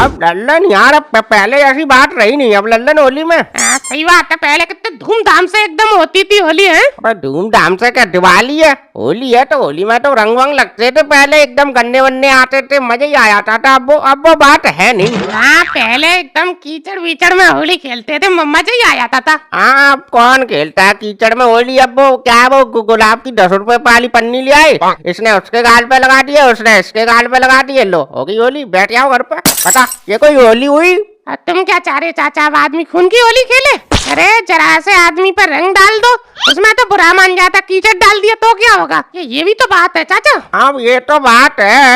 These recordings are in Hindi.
अब लल्लन यार, अब पहले ऐसी बात रही नहीं अब लल्लन होली में। सही बात है, पहले कितने धूमधाम से एकदम होती थी होली है। अबे धूमधाम से क्या, दिवाली है, होली है तो होली में तो रंग वंग लगते थे पहले, एकदम गन्ने वन्ने आते थे, मजा ही आ जाता था। अब वो बात है नहीं। हाँ, पहले एकदम कीचड़ वीचड़ में होली खेलते थे, मजा ही आ जाता था। हाँ, अब कौन खेलता है कीचड़ में होली। अब वो क्या, वो गुलाब की 10 रुपए वाली पन्नी ले आए, इसने उसके गाल पे लगा दिए, उसने इसके गाल पे लगा दिए, लो होगी होली, बैठ जाओ घर पे। बता, ये कोई होली हुई? तुम क्या चाह रहे चाचा, अब आदमी खून की होली खेले? अरे जरा से आदमी पर रंग डाल दो, उसमें तो बुरा मान जाता, कीचड़ डाल दिया तो क्या होगा? ये भी तो बात है चाचा। हाँ ये तो बात है।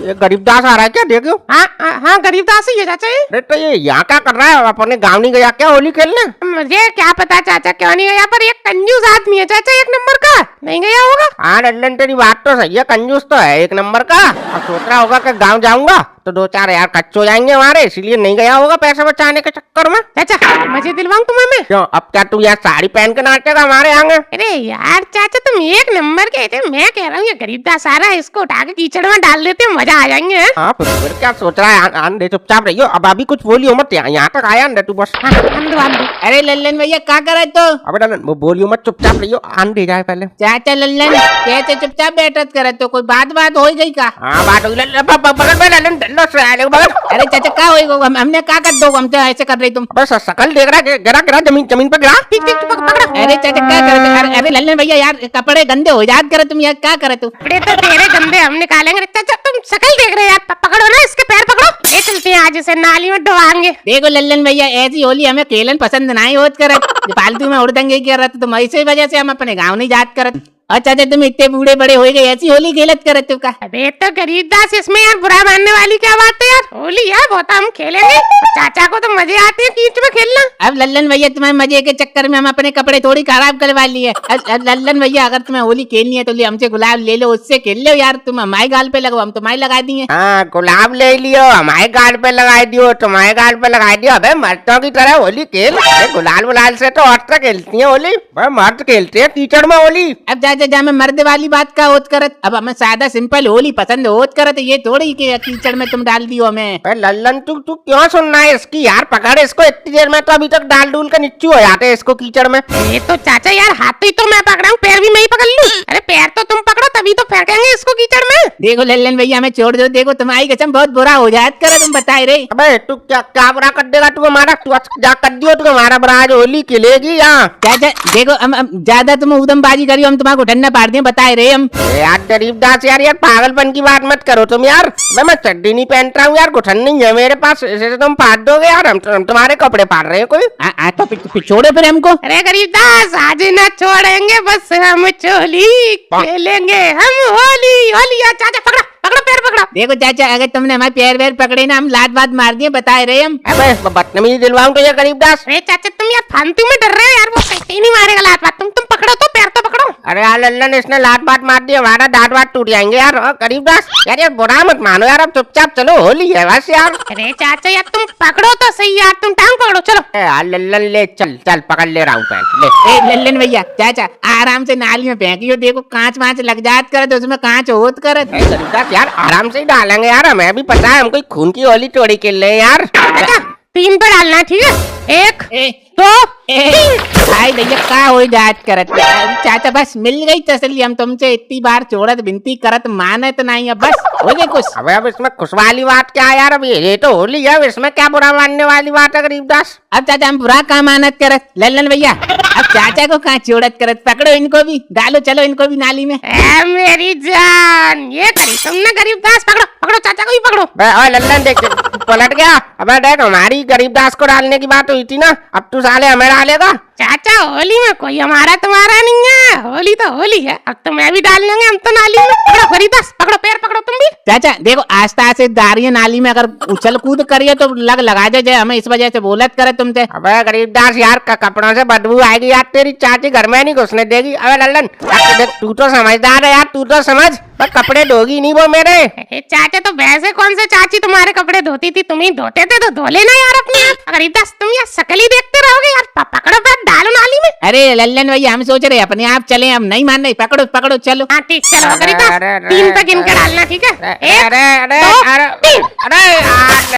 ये गरीबदास आ रहा है क्या, देखो। हाँ गरीबदास ही है चाचा ये। अरे तो ये यहाँ क्या कर रहा है, अपने गाँव नहीं गया क्या होली खेलने? मुझे क्या पता चाचा क्यों नहीं गया, पर ये कंजूस आदमी है चाचा, 1 नंबर का, नहीं गया होगा। हाँ लल्लन तेरी बात तो सही है, कंजूस तो है 1 नंबर का। अब सोच रहा होगा कि गाँव जाऊंगा तो 2-4 यार खर्च हो जाएंगे हमारे, इसीलिए नहीं गया होगा पैसे बचाने के चक्कर में। चाचा मजे दिलवाऊं तुम्हें मैं? क्यों, अब क्या तू यार साड़ी पहन के नाचेगा हमारे आगे? अरे यार चाचा, तुम 1 नंबर के थे, मैं कह रहा हूँ ये गरीबदास आ रहा है, इसको उठा के कीचड़ में डाल देते, मजा आ जाएंगे। हाँ फिर क्या सोच रहा है, आंधे चुपचाप रहियो, अब अभी कुछ बोलियो मत, यहाँ तक आया अंदर तू बस। अरे लल्लन भैया क्या करे तो? अबे लल्लन वो बोलियो मत, चुपचाप रहियो, आंधे जाए पहले। चाचा लल्लन कैसे चुपचाप बैठत करे तो, कोई बात हो गई का? हाँ बात हो गई, पकड़ में लल्लन, अरे चाचा क्या होगा, हमने क्या कर दो, हम तो ऐसे कर रही तुम? बस शकल देख रहा है, गिरा जमीन पे गिरा। ठीक पकड़ा। अरे चाचा क्या करे? अरे लल्लन भैया यार, कपड़े गंदे हो जात करे तुम यार, क्या करे तू? कपड़े तो तेरे गंदे हम निकालेंगे चाचा, तुम शक्ल देख रहे हो यार, पकड़ो ना इसके पैर पकड़ो, ये चलते हैं आज इसे नाली में डुबाएंगे। देखो लल्लन भैया, ऐसी होली हमें खेलन पसंद नहीं होत करे, फालतू में उड़दंगे कर रहे तुम, ऐसे वजह से हम अपने गाँव नहीं जात करत। अच्छा तुम इतने बूढ़े बड़े हो गए, ऐसी होली खेलत करे तू का? अबे तो गरीबदास, इसमें यार बुरा मानने वाली क्या बात है यार, होली है वो तो हम खेलेंगे, चाचा को तो मजे आते हैं कीच में खेलना। अब लल्लन भैया तुम्हें मजे के चक्कर में हम अपने कपड़े थोड़ी खराब करवा लिए। लल्लन भैया अगर तुम्हें होली खेलनी है तो हमसे गुलाब ले लो, उससे खेल लो यार, तुम हमारे गाल पे लगो, हम तुम्हारे लगा दिए। हाँ गुलाब ले लियो, हमारे गाल पे लगा दियो, तुम्हारे गाल पे लगा दियो। अबे मर्दों की तरह होली खेल, गुलाल से तो औरतें खेलती है होली, मर्द खेलते है कीचड़ में होली। अब जा मैं मर्द वाली बात का होत करत, अब हमें सादा सिंपल होली पसंद होत करत, ये थोड़ी कि कीचड़ में तुम डाल दियो हमें। लल्लन तू क्यों सुनना है इसकी यार, पकड़ इसको, इतनी देर में तो अभी तक डाल डूल के नीचे हो जाते हैं इसको कीचड़ में। ये तो चाचा यार, हाथ ही तो मैं पकड़ा हूँ, पैर भी मैं ही पकड़ लूं। अरे पैर तो तुम पकड़ो, तभी तो फेंकेंगे इसको कीचड़ में। देखो लल्लन भैया हमें छोड़ दो, देखो तुम्हारी कसम बहुत बुरा हो जात करे, तुम बताए रहे। अबे तू क्या बुरा कर देगा तू हमारा, तू जा कर दियो, तू हमारा बुरा आज होली खेलेगी यहाँ। चाचा देखो हम ज्यादा तुम उदमबाजी करियो, हम तुम्हारा घुटना पाड़ दिए, बताए रहे हम। यार गरीबदास यार पागलपन की बात मत करो तुम यार, मैं चड्डी नहीं पहनता हूँ यार, घुटन नहीं है मेरे पास, इसे तुम फाड़ दोगे यार, हम तुम्हारे कपड़े फाड़ रहे हैं कोई। तो छोड़ो फिर हमको। अरे गरीबदास आज न छोड़ेंगे, बस हम चोली खेलेंगे, हम होली होली। चाचा पकड़ा पकड़ो, पैर पकड़ो। देखो चाचा अगर तुमने हमारे पैर वैर पकड़े ना, हम लात बात मार दिए, बताए रहे हम। अबे बदतमीजी दिलवाऊं तो ये गरीबदास। अरे चाचा तुम यार फालतू में डर रहे हो यार, वो कहीं नहीं मारेगा लात बात, तुम पकड़ो तो, पैर तो पकड़ो। अरे यार लल्लन इसने लात बात मार दी, हमारा दांत वाट टूट जाएंगे यार। गरीबदास यार बुरा मत मानो यार, अब चुपचाप चलो, होली है बस यार। अरे चाचा यार तुम पकड़ो तो सही यार, तुम टांग पकड़ो, चलो। यार लल्लन ले चल पकड़ ले रहा हूँ पैर ले। ए लल्लन भैया चाचा आराम से नाली में फेंकियो, देखो कांच वाँच लग जात करे तो उसमें कांच होत करे। गरीबदास यार आराम से ही डालेंगे यार, हमें भी पता है हम कोई खून की होली थोड़ी खेल रहे हैं यार। चाचा 3 पे डालना है, ठीक है? 1 2 भाई भैया क्या हो जात करत चाचा, बस मिल गई तसल्ली, हम तुमसे इतनी बार चोड़त विनती करत मानत नहीं, अब बस हो गए कुछ। अब इसमें खुश वाली बात क्या है यार, अब ये तो होली है, इसमें क्या बुरा मानने वाली बात है गरीबदास। अब चाचा हम बुरा काम मानत करत लल्लन भैया, अब चाचा को कहाँ चोड़त करत, पकड़ो इनको भी, डालो चलो इनको भी नाली में। मेरी जान, ये करी तुमने गरीबदास, पकड़ो पकड़ो, चाचा को भी पकड़ो। लल्लन देख पलट गया, अब देख हमारी गरीबदास को डालने की बात हुई थी ना, अब तू साले हमें डालेगा। चाचा होली में कोई हमारा तुम्हारा नहीं है, होली तो होली है, अब तो मैं भी डाल लेंगे हम तो नाली में। पकड़ो गरीबदास, पकड़ो पैर पकड़ो तुम भी। चाचा देखो आस्ता आस्ता दारिये नाली में, अगर उछल कूद करिए तो लगा जाए, हमें इस वजह से बोलत करे तुमसे। अबे गरीबदास यार कपड़ों से बदबू आएगी यार, तेरी चाची घर में नहीं घुसने देगी। अबे लल्लन तू तो समझदार है यार, तू तो समझ, कपड़े धोगी नहीं वो मेरे। चाचा तो वैसे कौन से चाची तुम्हारे कपड़े धोती थी, तुम ही धोते थे, तो धो लेना यार अपने आप। गरीबदास तुम यार शकल ही देखते रहोगे यार, पकड़ो पैर डालो नाली में। अरे लल्लन भैया हम सोच रहे अपने आप चले, हम नहीं मान रहे, पकड़ो पकड़ो चलो। हाँ ठीक, चलो करिता अरे, अरे, 3 तक गिन के डालना, ठीक है? अरे अरे अरे 1 2 अरे 3। अरे यार